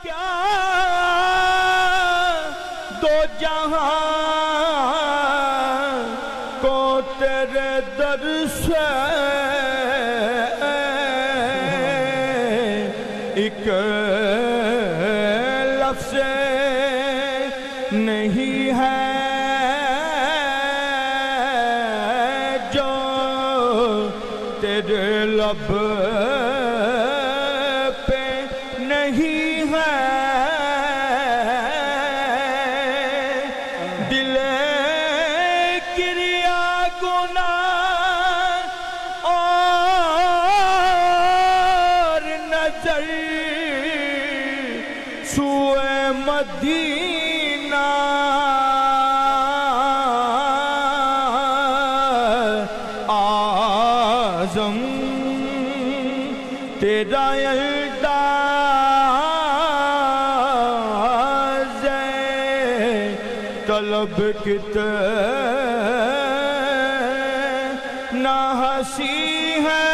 क्या दो जहां को तेरे दर से एक लफ्ज़ नहीं है जो तेरे लब पे नहीं है। दिले क्रिया गुनाह और नजर सुए मदीना आज़म तेरा अंदाज़ तलब कितना हंसी है।